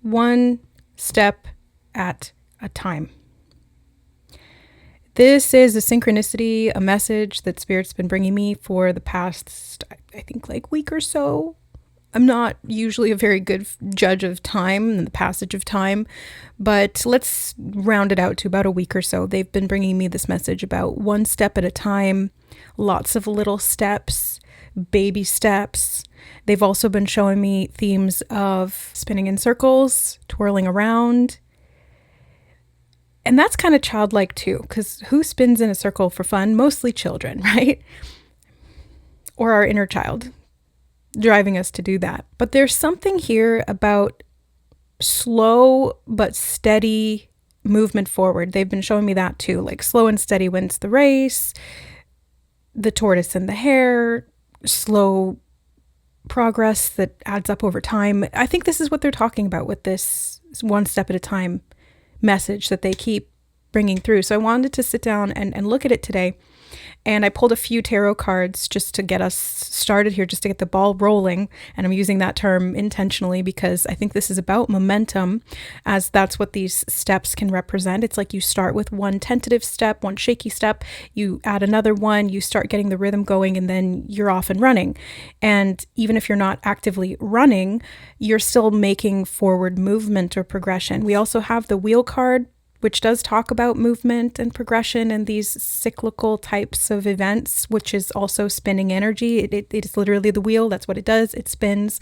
one step at a time. This is a synchronicity, a message that Spirit's been bringing me for the past, I think, like week or so. I'm not usually a very good judge of time and the passage of time, but let's round it out to about a week or so. They've been bringing me this message about one step at a time, lots of little steps, baby steps. They've also been showing me themes of spinning in circles, twirling around. And that's kind of childlike too, because who spins in a circle for fun? Mostly children, right? Or our inner child driving us to do that. But there's something here about slow but steady movement forward. They've been showing me that too, like slow and steady wins the race, the tortoise and the hare, slow progress that adds up over time. I think this is what they're talking about with this one step at a time message that they keep bringing through. So I wanted to sit down and look at it today. And I pulled a few tarot cards just to get us started here, just to get the ball rolling. And I'm using that term intentionally because I think this is about momentum, as that's what these steps can represent. It's like you start with one tentative step, one shaky step, you add another one, you start getting the rhythm going, and then you're off and running. And even if you're not actively running, you're still making forward movement or progression. We also have the wheel card, which does talk about movement and progression and these cyclical types of events, which is also spinning energy. It is literally the wheel. That's what it does. It spins.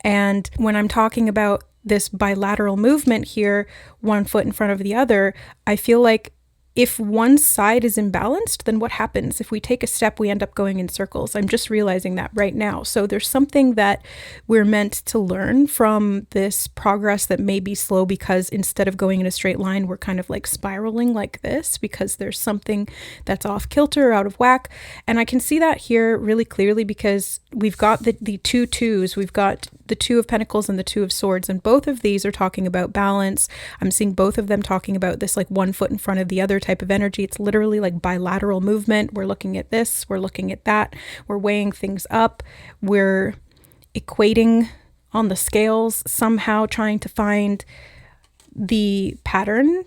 And when I'm talking about this bilateral movement here, one foot in front of the other, I feel like if one side is imbalanced, then what happens? If we take a step, we end up going in circles. I'm just realizing that right now. So there's something that we're meant to learn from this progress that may be slow, because instead of going in a straight line, we're kind of like spiraling like this because there's something that's off kilter or out of whack. And I can see that here really clearly because we've got the two twos. We've got the Two of Pentacles and the Two of Swords, and both of these are talking about balance. I'm seeing both of them talking about this like one foot in front of the other type of energy. It's literally like bilateral movement. We're looking at this, we're looking at that, we're weighing things up, we're equating on the scales, somehow trying to find the pattern,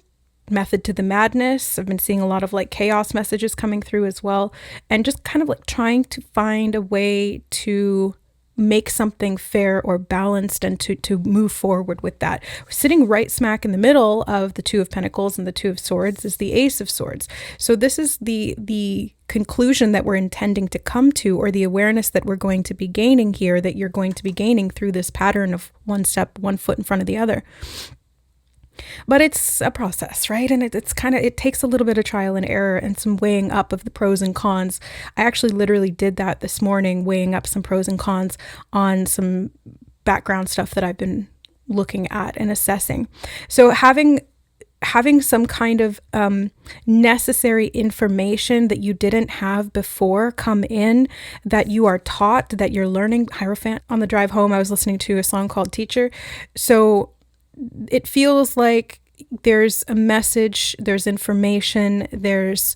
method to the madness. I've been seeing a lot of like chaos messages coming through as well, and just kind of like trying to find a way to make something fair or balanced and to move forward with that. Sitting right smack in the middle of the Two of Pentacles and the Two of Swords is the Ace of Swords. So this is the conclusion that we're intending to come to, or the awareness that we're going to be gaining here, that you're going to be gaining through this pattern of one step, one foot in front of the other. But it's a process, right? And it takes a little bit of trial and error and some weighing up of the pros and cons. I actually literally did that this morning, weighing up some pros and cons on some background stuff that I've been looking at and assessing. So having some kind of necessary information that you didn't have before come in, that you are taught, that you're learning. Hierophant. On the drive home, I was listening to a song called Teacher. So it feels like there's a message, there's information, there's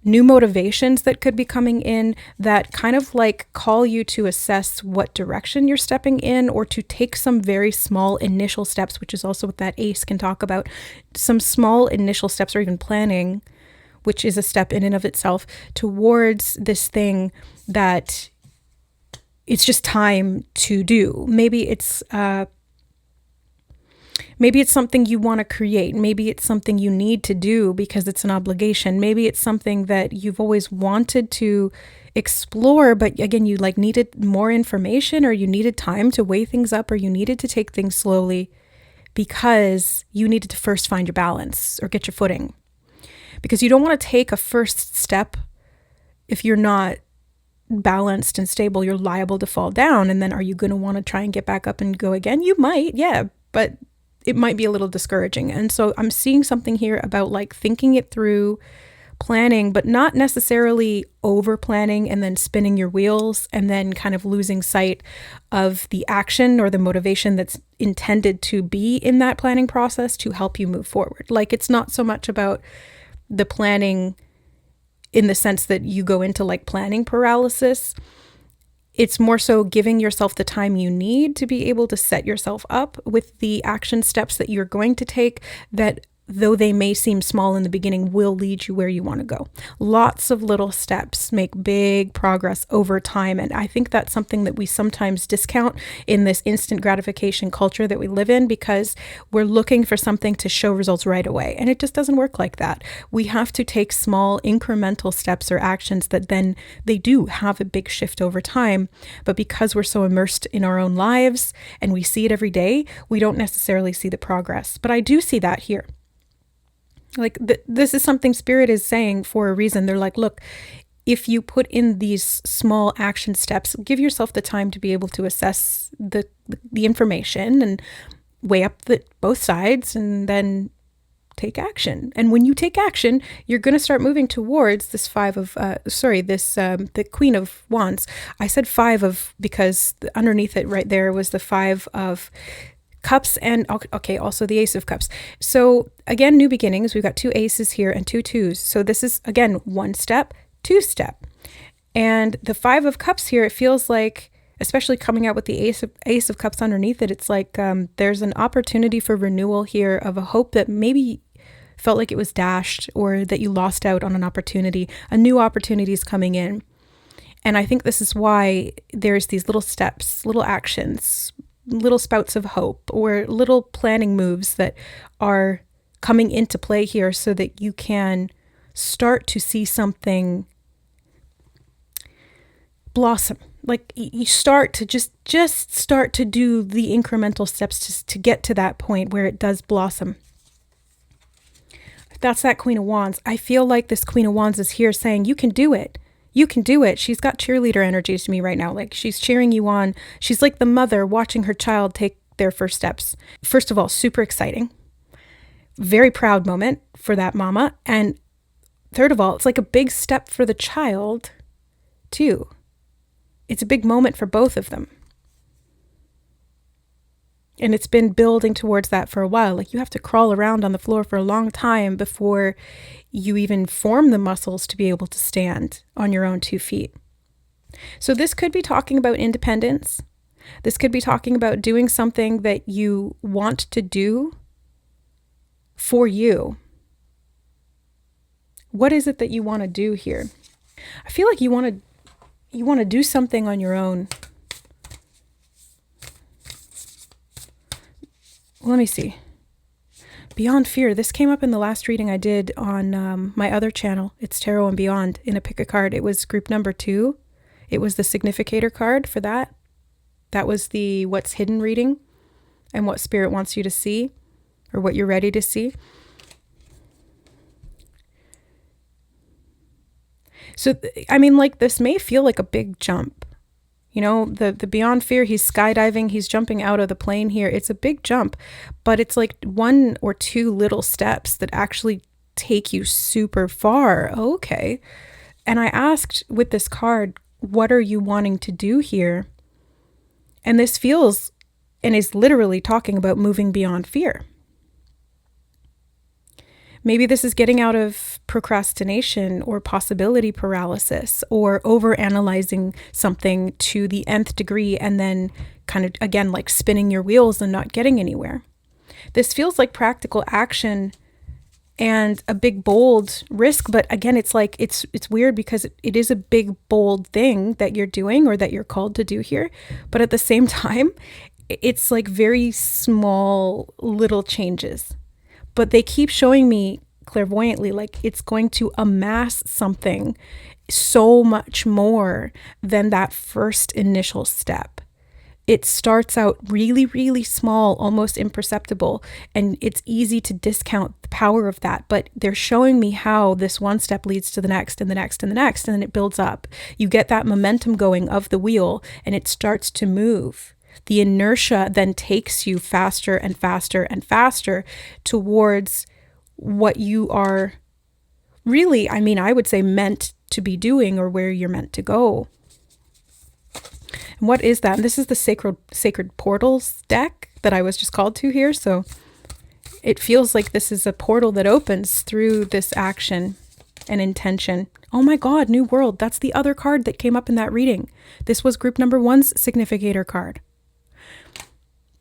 new motivations that could be coming in that kind of like call you to assess what direction you're stepping in, or to take some very small initial steps, which is also what that Ace can talk about. Some small initial steps, or even planning, which is a step in and of itself, towards this thing that it's just time to do. Maybe it's something you want to create. Maybe it's something you need to do because it's an obligation. Maybe it's something that you've always wanted to explore, but again, you like needed more information, or you needed time to weigh things up, or you needed to take things slowly because you needed to first find your balance or get your footing. Because you don't want to take a first step if you're not balanced and stable. You're liable to fall down. And then are you going to want to try and get back up and go again? You might, yeah, but it might be a little discouraging. And so I'm seeing something here about like thinking it through, planning, but not necessarily over planning and then spinning your wheels and then kind of losing sight of the action or the motivation that's intended to be in that planning process to help you move forward. Like, it's not so much about the planning in the sense that you go into like planning paralysis. It's more so giving yourself the time you need to be able to set yourself up with the action steps that you're going to take, that though they may seem small in the beginning, will lead you where you want to go. Lots of little steps make big progress over time. And I think that's something that we sometimes discount in this instant gratification culture that we live in, because we're looking for something to show results right away. And it just doesn't work like that. We have to take small incremental steps or actions that then they do have a big shift over time. But because we're so immersed in our own lives and we see it every day, we don't necessarily see the progress. But I do see that here. Like this is something Spirit is saying for a reason. They're like, look, if you put in these small action steps, give yourself the time to be able to assess the information and weigh up both sides, and then take action. And when you take action, you're going to start moving towards this the Queen of Wands. I said 5 of because underneath it right there was the 5 of Cups, and okay, also the Ace of Cups. So again, new beginnings. We've got 2 aces here and 2 twos. So this is, again, 1 step, 2 step. And the 5 of Cups here, it feels like, especially coming out with the Ace of Cups underneath it, it's like there's an opportunity for renewal here of a hope that maybe felt like it was dashed, or that you lost out on an opportunity. A new opportunity is coming in. And I think this is why there's these little steps, little actions, little spouts of hope, or little planning moves that are coming into play here, so that you can start to see something blossom. Like you start to just start to do the incremental steps to get to that point where it does blossom. That's that Queen of Wands. I feel like this Queen of Wands is here saying, you can do it. You can do it. She's got cheerleader energies to me right now. Like she's cheering you on. She's like the mother watching her child take their first steps. First of all, super exciting. Very proud moment for that mama. And third of all, it's like a big step for the child too. It's a big moment for both of them. And it's been building towards that for a while. Like you have to crawl around on the floor for a long time before you even form the muscles to be able to stand on your own 2 feet. So this could be talking about independence. This could be talking about doing something that you want to do for you. What is it that you want to do here? I feel like you want to do something on your own. Let me see. Beyond Fear. This came up in the last reading I did on my other channel. It's Tarot and Beyond. In a pick a card. It was group number 2. It was the significator card for that. That was the what's hidden reading and what Spirit wants you to see, or what you're ready to see. So, I mean, like this may feel like a big jump. You know, the Beyond Fear, he's skydiving, he's jumping out of the plane here. It's a big jump, but it's like 1 or 2 little steps that actually take you super far. Okay. And I asked with this card, what are you wanting to do here? And this feels and is literally talking about moving beyond fear. Maybe this is getting out of procrastination or possibility paralysis, or overanalyzing something to the nth degree and then kind of, again, like spinning your wheels and not getting anywhere. This feels like practical action and a big, bold risk. But again, it's like, it's weird because it is a big, bold thing that you're doing or that you're called to do here. But at the same time, it's like very small little changes. But they keep showing me clairvoyantly like it's going to amass something so much more than that first initial step. It starts out really, really small, almost imperceptible, and it's easy to discount the power of that. But they're showing me how this one step leads to the next and the next and the next, and then it builds up. You get that momentum going of the wheel, and it starts to move. The inertia then takes you faster and faster and faster towards what you are really, I mean, I would say meant to be doing, or where you're meant to go. And what is that? And this is the Sacred Portals deck that I was just called to here. So it feels like this is a portal that opens through this action. and intention. Oh my God, New World. That's the other card that came up in that reading. This was group number 1's significator card.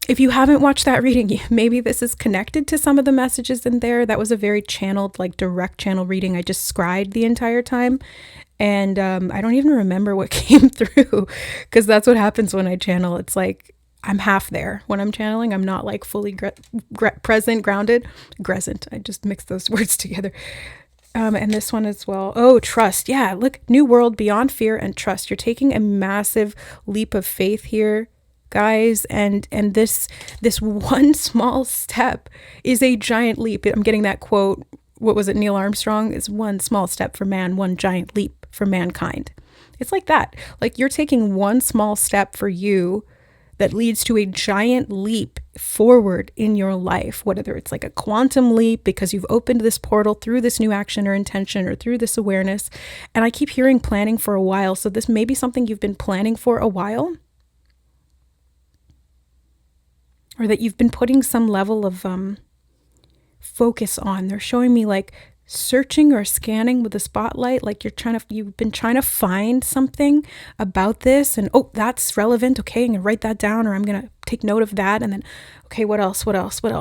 If you haven't watched that reading, maybe this is connected to some of the messages in there. That was a very channeled, like direct channel reading. I just scried the entire time. And I don't even remember what came through, because that's what happens when I channel. It's like I'm half there when I'm channeling. I'm not like fully present, grounded, present. I just mixed those words together. And this one as well. Oh, trust. Yeah, look, New World, beyond fear and trust. You're taking a massive leap of faith here, guys. And this one small step is a giant leap. I'm getting that quote. What was it? Neil Armstrong? It's one small step for man, one giant leap for mankind. It's like that. Like you're taking one small step for you that leads to a giant leap forward in your life, whether it's like a quantum leap because you've opened this portal through this new action or intention or through this awareness. And I keep hearing planning for a while. So this may be something you've been planning for a while, or that you've been putting some level of focus on. They're showing me like searching or scanning with a spotlight, like you've been trying to find something about this, and oh, that's relevant. Okay, I'm gonna write that down, or I'm gonna take note of that, and then okay, what else?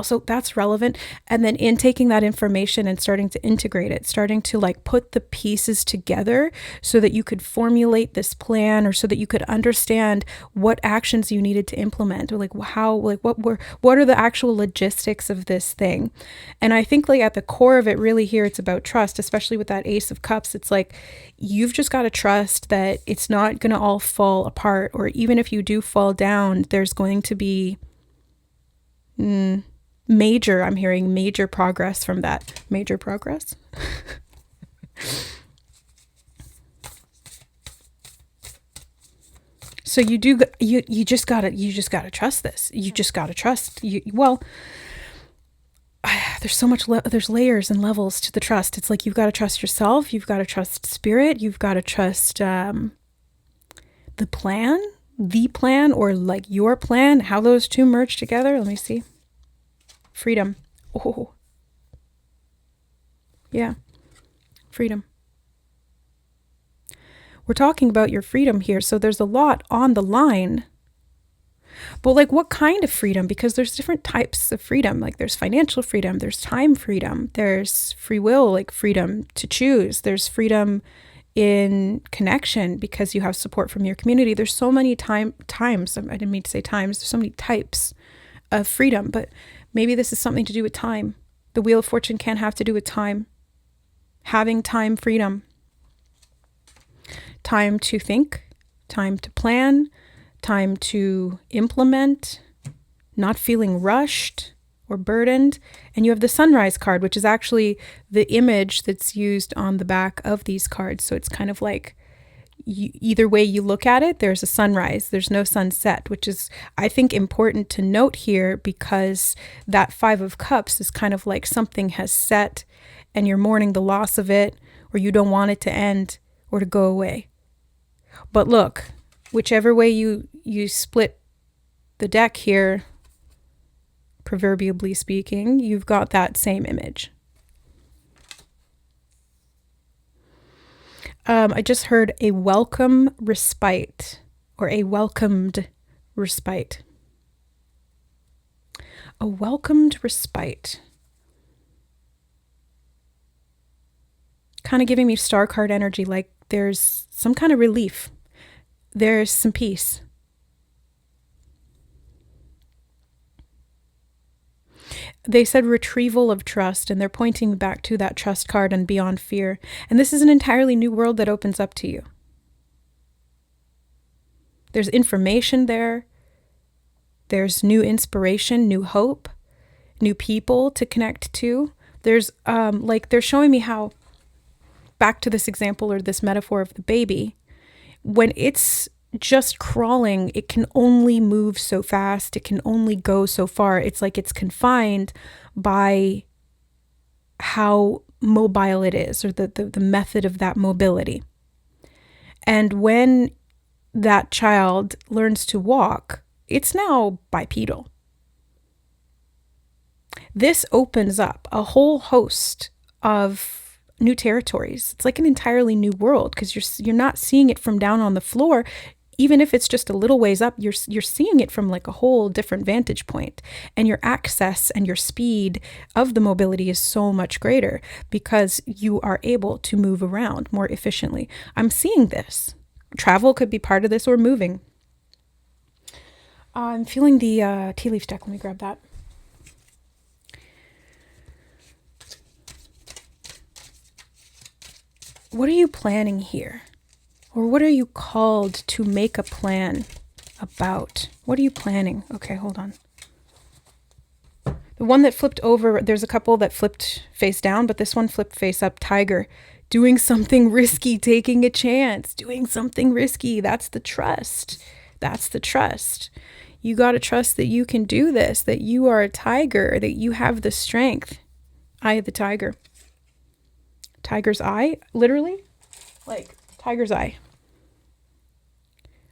So that's relevant. And then in taking that information and starting to integrate it, starting to like put the pieces together so that you could formulate this plan, or so that you could understand what actions you needed to implement, or like how, like what are the actual logistics of this thing. And I think like at the core of it really here, it's about trust, especially with that Ace of Cups. It's like, you've just got to trust that it's not going to all fall apart, or even if you do fall down, there's going to be I'm hearing major progress from that. Major progress. So you just gotta trust this. You just gotta trust. There's so much, there's layers and levels to the trust. It's like, you've got to trust yourself. You've got to trust spirit. You've got to trust the plan, or like your plan, how those two merge together. Let me see. Freedom. Oh, yeah. Freedom. We're talking about your freedom here. So there's a lot on the line. But like, what kind of freedom? Because there's different types of freedom. Like there's financial freedom, there's time freedom, there's free will, like freedom to choose. There's freedom in connection because you have support from your community. There's so many times, I didn't mean to say times, there's so many types of freedom, but maybe this is something to do with time. The Wheel of Fortune can have to do with time. Having time freedom. Time to think, time to plan, time to implement, not feeling rushed or burdened. And you have the Sunrise card, which is actually the image that's used on the back of these cards. So it's kind of like, either way you look at it, there's a sunrise, there's no sunset, which is, I think, important to note here, because that Five of Cups is kind of like something has set and you're mourning the loss of it, or you don't want it to end or to go away. But look, whichever way you split the deck here, proverbially speaking, you've got that same image. I just heard a welcome respite, or a welcomed respite. A welcomed respite. Kind of giving me star card energy, like there's some kind of relief. There's some peace. They said retrieval of trust, and they're pointing back to that trust card and beyond fear. And this is an entirely new world that opens up to you. There's information there. There's new inspiration, new hope, new people to connect to. There's they're showing me how, back to this example or this metaphor of the baby, when it's just crawling, it can only move so fast. It can only go so far. It's like it's confined by how mobile it is, or the method of that mobility. And when that child learns to walk, it's now bipedal. This opens up a whole host of new territories. It's like an entirely new world because you're not seeing it from down on the floor. Even if it's just a little ways up, you're seeing it from like a whole different vantage point. And your access and your speed of the mobility is so much greater because you are able to move around more efficiently. I'm seeing this. Travel could be part of this, or moving. I'm feeling the tea leaf deck. Let me grab that. What are you planning here? Or what are you called to make a plan about? What are you planning? Okay, hold on. The one that flipped over, there's a couple that flipped face down, but this one flipped face up. Tiger. Doing something risky, taking a chance, doing something risky. That's the trust. That's the trust. You got to trust that you can do this, that you are a tiger, that you have the strength. Eye of the tiger. Tiger's eye, literally, like tiger's eye.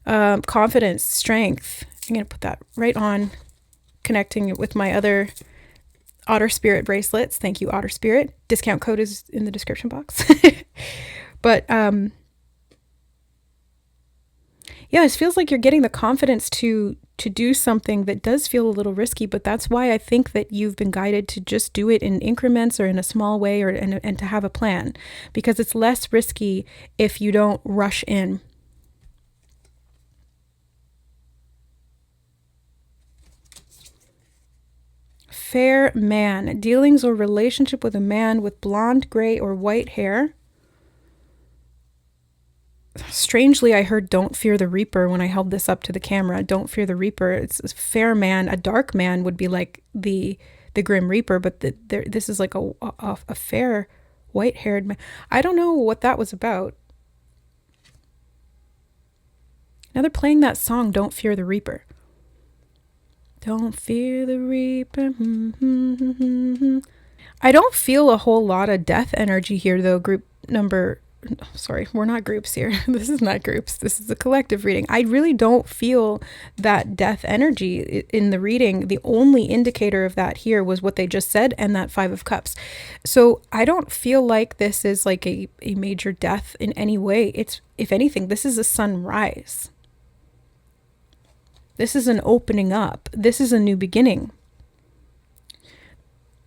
Confidence, strength. I'm going to put that right on, connecting it with my other Otter Spirit bracelets. Thank you, Otter Spirit. Discount code is in the description box. But yeah, it feels like you're getting the confidence to do something that does feel a little risky, but that's why I think that you've been guided to just do it in increments or in a small way, or and to have a plan, because it's less risky if you don't rush in. Fair man, dealings or relationship with a man with blonde, gray, or white hair. Strangely, I heard "Don't fear the Reaper" when I held this up to the camera. Don't fear the Reaper. It's a fair man. A dark man would be like the Grim Reaper, but this is like a fair white-haired man. I don't know what that was about. Now they're playing that song, "Don't Fear the Reaper." Don't fear the Reaper. I don't feel a whole lot of death energy here, though. Group number... Sorry, we're not groups here. This is not groups. This is a collective reading. I really don't feel that death energy in the reading. The only indicator of that here was what they just said and that Five of Cups. So I don't feel like this is like a major death in any way. It's, if anything, this is a sunrise. This is an opening up. This is a new beginning.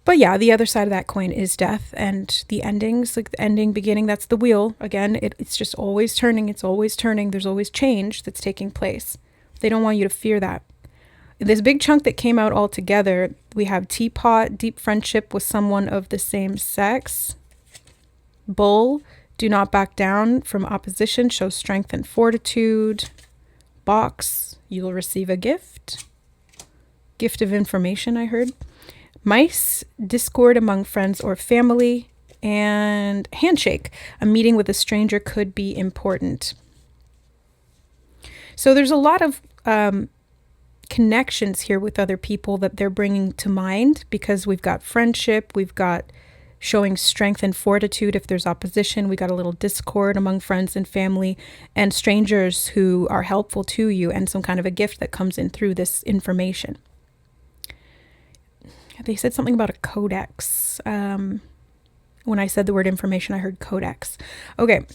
But yeah, the other side of that coin is death and the endings, like the ending, beginning. That's the wheel. Again, it's just always turning. It's always turning. There's always change that's taking place. They don't want you to fear that. This big chunk that came out all together, we have teapot, deep friendship with someone of the same sex. Bull, do not back down from opposition, show strength and fortitude. Box, you'll receive a gift. Gift of information, I heard. Mice, discord among friends or family. And handshake, a meeting with a stranger could be important. So there's a lot of connections here with other people that they're bringing to mind, because we've got friendship, we've got showing strength and fortitude if there's opposition, we got a little discord among friends and family, and strangers who are helpful to you, and some kind of a gift that comes in through this information. They said something about a codex. When I said the word information, I heard codex. Okay.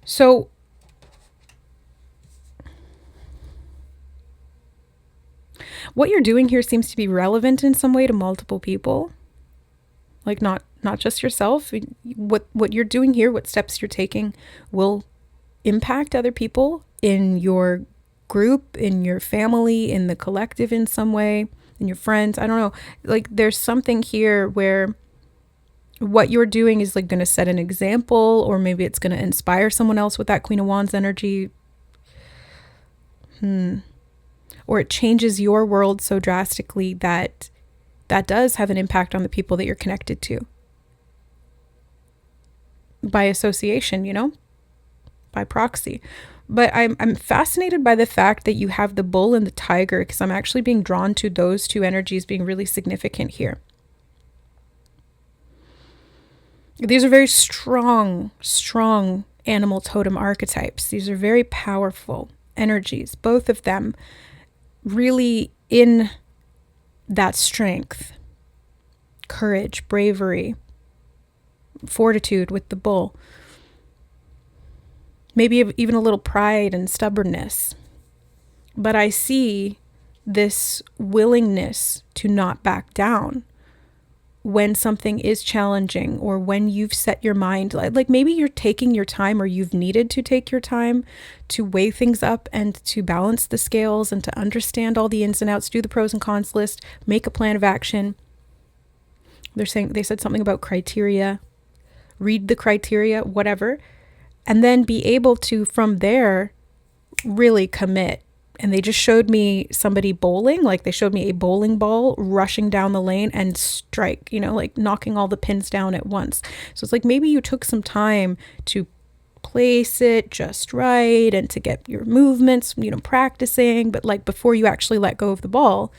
So what you're doing here seems to be relevant in some way to multiple people. Like not just yourself. What you're doing here, what steps you're taking, will impact other people in your group, in your family, in the collective in some way, in your friends. I don't know. Like there's something here where what you're doing is like going to set an example, or maybe it's going to inspire someone else with that Queen of Wands energy. Or it changes your world so drastically that that does have an impact on the people that you're connected to. By association, by proxy. But I'm fascinated by the fact that you have the bull and the tiger, because I'm actually being drawn to those two energies being really significant here. These are very strong animal totem archetypes. These are very powerful energies, both of them really in that strength. courage, bravery, fortitude with the bull. Maybe even a little pride and stubbornness. But I see this willingness to not back down when something is challenging, or when you've set your mind, like maybe you're taking your time, or you've needed to take your time to weigh things up and to balance the scales and to understand all the ins and outs, do the pros and cons list, make a plan of action. They said something about criteria, read the criteria, whatever, and then be able to, from there, really commit. And they just showed me somebody bowling, like they showed me a bowling ball rushing down the lane and strike, like knocking all the pins down at once. So it's like maybe you took some time to place it just right and to get your movements, practicing. But like before you actually let go of the ball,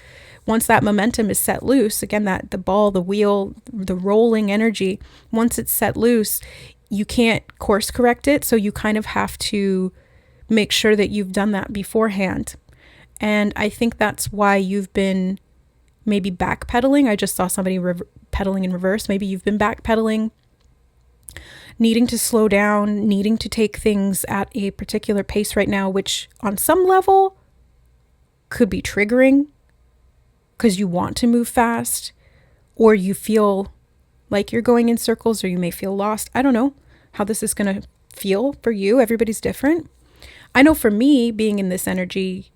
once that momentum is set loose, again, that the ball, the wheel, the rolling energy, once it's set loose, you can't course correct it. So you kind of have to make sure that you've done that beforehand. And I think that's why you've been maybe backpedaling. I just saw somebody pedaling in reverse. Maybe you've been backpedaling, needing to slow down, needing to take things at a particular pace right now, which on some level could be triggering because you want to move fast, or you feel like you're going in circles, or you may feel lost. I don't know how this is going to feel for you. Everybody's different. I know for me, being in this energy,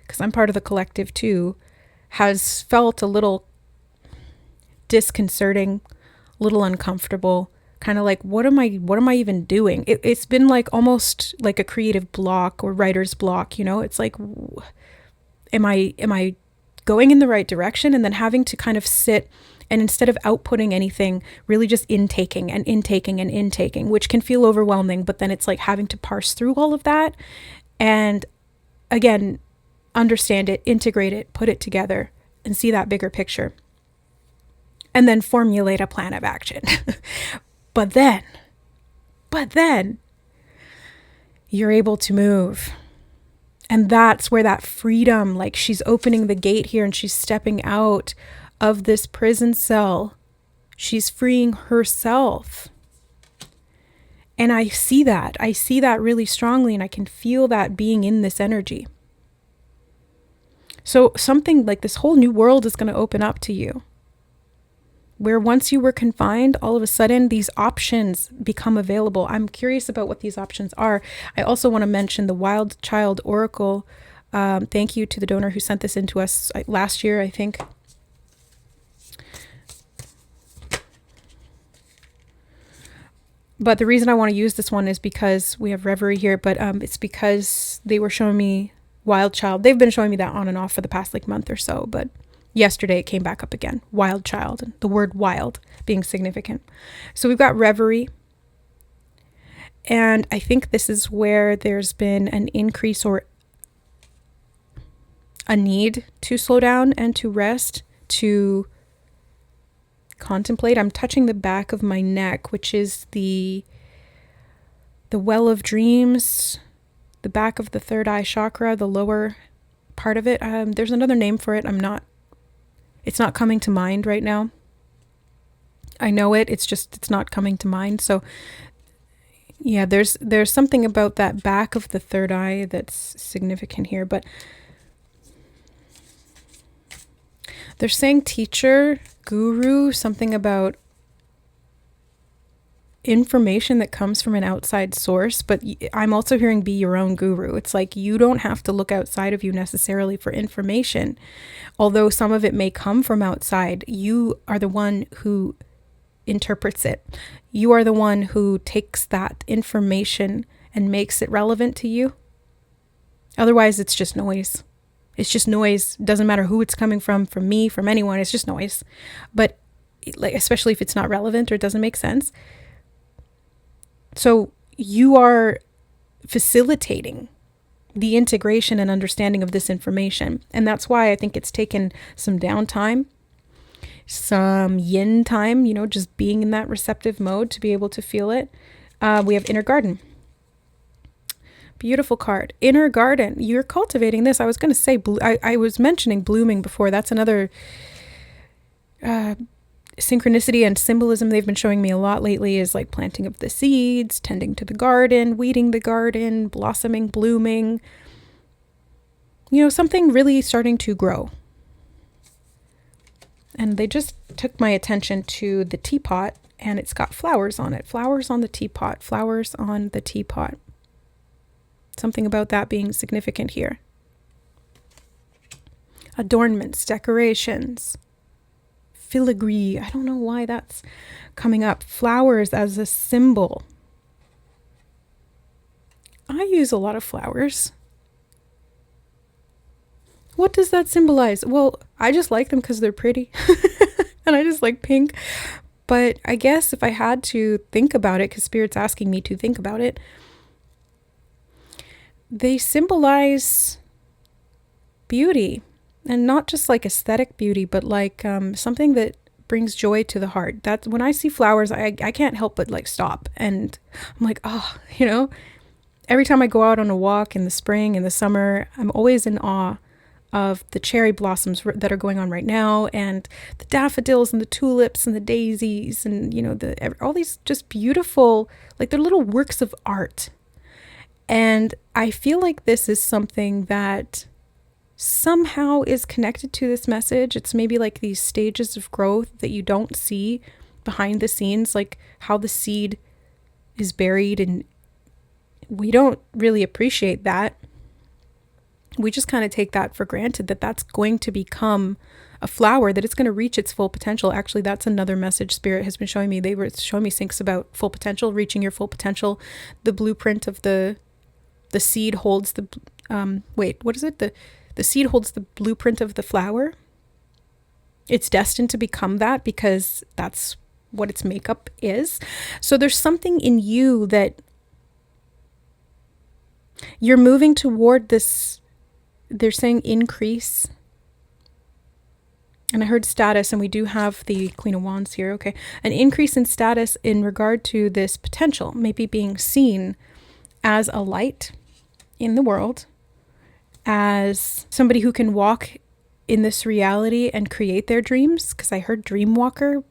because I'm part of the collective too, has felt a little disconcerting, a little uncomfortable, kind of like, what am I even doing? It's been like almost like a creative block or writer's block, It's like, am I going in the right direction? And then having to kind of sit, and instead of outputting anything, really just intaking, which can feel overwhelming. But then it's like having to parse through all of that and, again, understand it, integrate it, put it together, and see that bigger picture. And then formulate a plan of action. But then you're able to move. And that's where that freedom, like she's opening the gate here and she's stepping out of this prison cell. She's freeing herself. And I see that really strongly, and I can feel that being in this energy. So something like this whole new world is going to open up to you, where once you were confined, all of a sudden these options become available. I'm curious about what these options are. I also want to mention the Wild Child Oracle. Thank you to the donor who sent this in to us last year, I think. But the reason I want to use this one is because we have Reverie here, but it's because they were showing me Wild Child. They've been showing me that on and off for the past month or so, but yesterday it came back up again. Wild Child, and the word wild being significant. So we've got Reverie. And I think this is where there's been an increase or a need to slow down and to rest, to contemplate. I'm touching the back of my neck, which is the well of dreams, the back of the third eye chakra, the lower part of it. There's another name for it. It's not coming to mind right now. I know it. It's not coming to mind. So yeah, there's something about that back of the third eye that's significant here, but they're saying teacher, guru, something about information that comes from an outside source, but I'm also hearing be your own guru. It's like you don't have to look outside of you necessarily for information. Although some of it may come from outside, you are the one who interprets it. You are the one who takes that information and makes it relevant to you. Otherwise, it's just noise. It's just noise. Doesn't matter who it's coming from me, from anyone. It's just noise. But like, especially if it's not relevant or it doesn't make sense. So you are facilitating the integration and understanding of this information. And that's why I think it's taken some downtime, some yin time, just being in that receptive mode to be able to feel it. We have Inner Garden. Beautiful card. Inner Garden. You're cultivating this. I was going to say, I was mentioning blooming before. That's another synchronicity and symbolism they've been showing me a lot lately is like planting of the seeds, tending to the garden, weeding the garden, blossoming, blooming. Something really starting to grow. And they just took my attention to the teapot, and it's got flowers on it. Flowers on the teapot. Flowers on the teapot. Something about that being significant here. Adornments, decorations. Filigree. I don't know why that's coming up. Flowers as a symbol. I use a lot of flowers. What does that symbolize? Well, I just like them because they're pretty. And I just like pink. But I guess if I had to think about it, because Spirit's asking me to think about it, they symbolize beauty. And not just like aesthetic beauty, but like something that brings joy to the heart. That's when I see flowers, I can't help but like stop. And I'm like, oh, every time I go out on a walk in the spring, in the summer, I'm always in awe of the cherry blossoms that are going on right now, and the daffodils and the tulips and the daisies and, all these just beautiful, like they're little works of art. And I feel like this is something that somehow is connected to this message. It's maybe like these stages of growth that you don't see behind the scenes, like how the seed is buried, and we don't really appreciate that. We just kind of take that for granted, that that's going to become a flower, that it's going to reach its full potential. Actually, that's another message Spirit has been showing me. They were showing me syncs about full potential, reaching your full potential. The blueprint of the seed holds the, what is it? The seed holds the blueprint of the flower. It's destined to become that because that's what its makeup is. So there's something in you that you're moving toward this. They're saying increase. And I heard status, and we do have the Queen of Wands here. Okay. An increase in status in regard to this potential, maybe being seen as a light in the world, as somebody who can walk in this reality and create their dreams. Because I heard dream walker.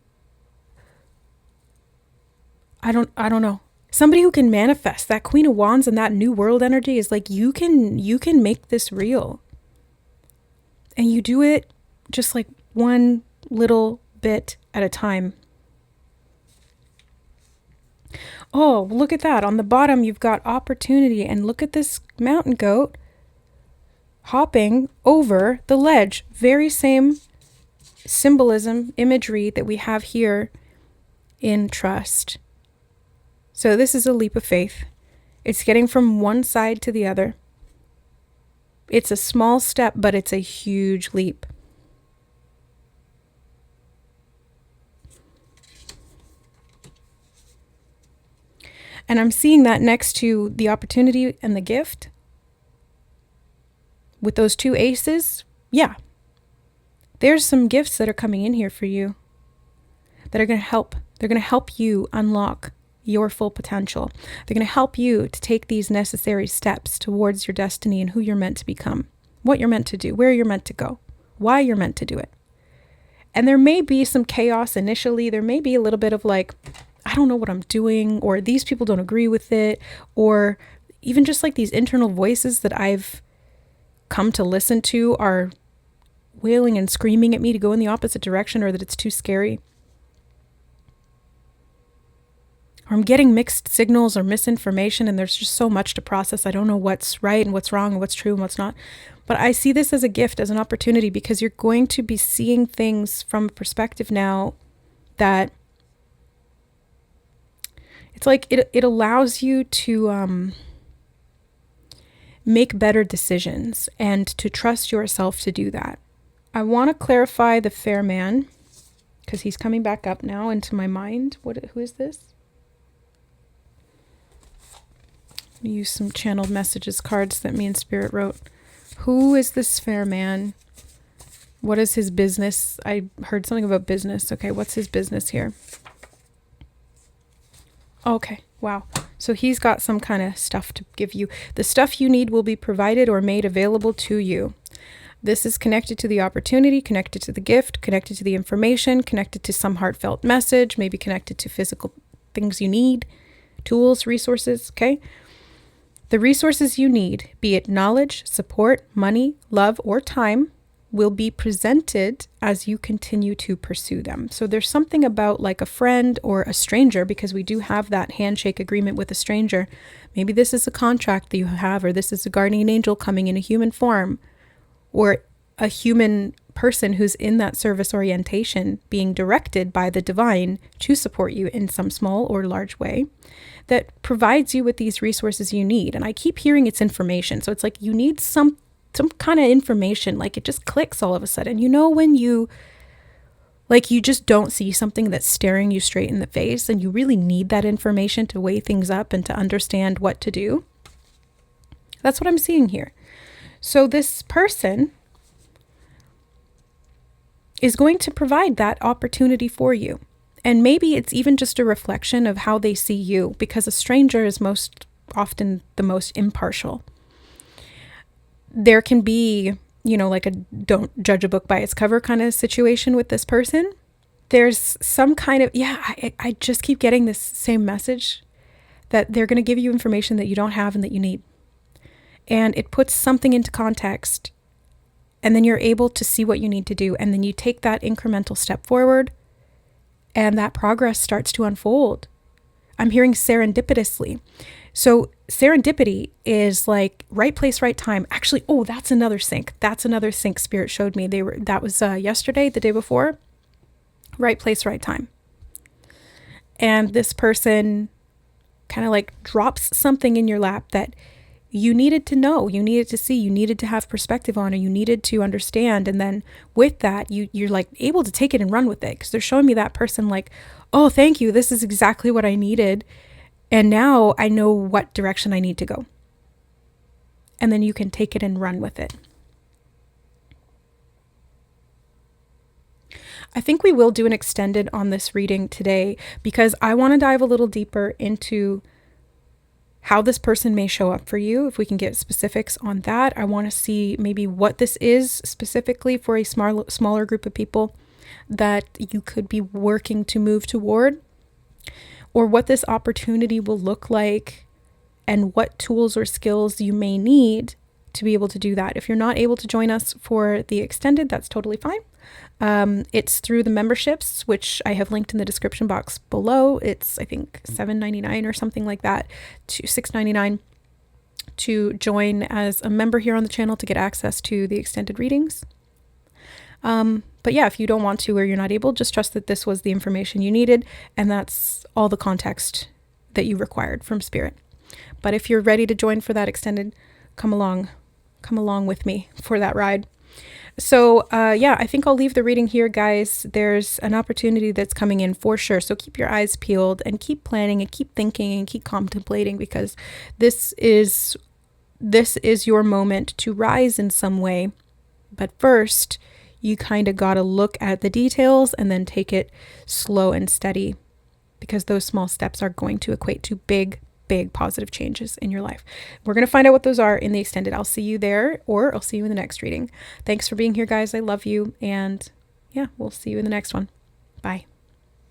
I don't know. Somebody who can manifest. That Queen of Wands and that new world energy is like, you can make this real. And you do it just like one little bit at a time. Oh, look at that. On the bottom, you've got opportunity. And look at this mountain goat hopping over the ledge. Very same symbolism, imagery that we have here in trust. So this is a leap of faith. It's getting from one side to the other. It's a small step, but it's a huge leap. And I'm seeing that next to the opportunity and the gift. With those two aces, yeah. There's some gifts that are coming in here for you that are going to help. They're going to help you unlock your full potential. They're going to help you to take these necessary steps towards your destiny and who you're meant to become, what you're meant to do, where you're meant to go, why you're meant to do it. And there may be some chaos initially. There may be a little bit of like, I don't know what I'm doing, or these people don't agree with it, or even just like these internal voices that I've come to listen to are wailing and screaming at me to go in the opposite direction, or that it's too scary. Or I'm getting mixed signals or misinformation, and there's just so much to process. I don't know what's right and what's wrong and what's true and what's not. But I see this as a gift, as an opportunity, because you're going to be seeing things from a perspective now that it's like it allows you to make better decisions and to trust yourself to do that. I want to clarify the fair man, because he's coming back up now into my mind. Who is this? Use some channeled messages cards that me and Spirit wrote. Who is this fair man? What is his business? I heard something about business. Okay, what's his business here? Okay, wow. So he's got some kind of stuff to give you. The stuff you need will be provided or made available to you. This is connected to the opportunity, connected to the gift, connected to the information, connected to some heartfelt message, maybe connected to physical things you need, tools, resources, okay? The resources you need, be it knowledge, support, money, love, or time, will be presented as you continue to pursue them. So there's something about like a friend or a stranger, because we do have that handshake agreement with a stranger. Maybe this is a contract that you have, or this is a guardian angel coming in a human form, or a human person who's in that service orientation being directed by the divine to support you in some small or large way that provides you with these resources you need. And I keep hearing it's information. So it's like you need some kind of information, like it just clicks all of a sudden. You know, when you just don't see something that's staring you straight in the face and you really need that information to weigh things up and to understand what to do. That's what I'm seeing here. So this person is going to provide that opportunity for you. And maybe it's even just a reflection of how they see you, because a stranger is most often the most impartial. There can be, like a don't judge a book by its cover kind of situation with this person. There's some kind of, I just keep getting this same message that they're going to give you information that you don't have and that you need. And it puts something into context, and then you're able to see what you need to do. And then you take that incremental step forward, and that progress starts to unfold. I'm hearing serendipitously. So serendipity is like right place, right time. Actually, that's another sync. That's another sync Spirit showed me. That was yesterday, the day before. Right place, right time. And this person kind of like drops something in your lap that you needed to know, you needed to see, you needed to have perspective on, or you needed to understand. And then with that, you're like able to take it and run with it, because they're showing me that person like, oh, thank you. This is exactly what I needed. And now I know what direction I need to go. And then you can take it and run with it. I think we will do an extended on this reading today, because I want to dive a little deeper into how this person may show up for you. If we can get specifics on that, I want to see maybe what this is specifically for a smaller group of people that you could be working to move toward, or what this opportunity will look like and what tools or skills you may need to be able to do that. If you're not able to join us for the extended, that's totally fine. It's through the memberships, which I have linked in the description box below. It's, I think, $7.99 or something like that, to $6.99 to join as a member here on the channel to get access to the extended readings. But yeah, if you don't want to, or you're not able, just trust that this was the information you needed, and that's all the context that you required from Spirit. But if you're ready to join for that extended, come along with me for that ride. So I think I'll leave the reading here, guys. There's an opportunity that's coming in for sure. So keep your eyes peeled and keep planning and keep thinking and keep contemplating, because this is your moment to rise in some way. But first, you kind of got to look at the details and then take it slow and steady, because those small steps are going to equate to big positive changes in your life. We're going to find out what those are in the extended. I'll see you there, or I'll see you in the next reading. Thanks for being here, guys. I love you. And yeah, we'll see you in the next one. Bye.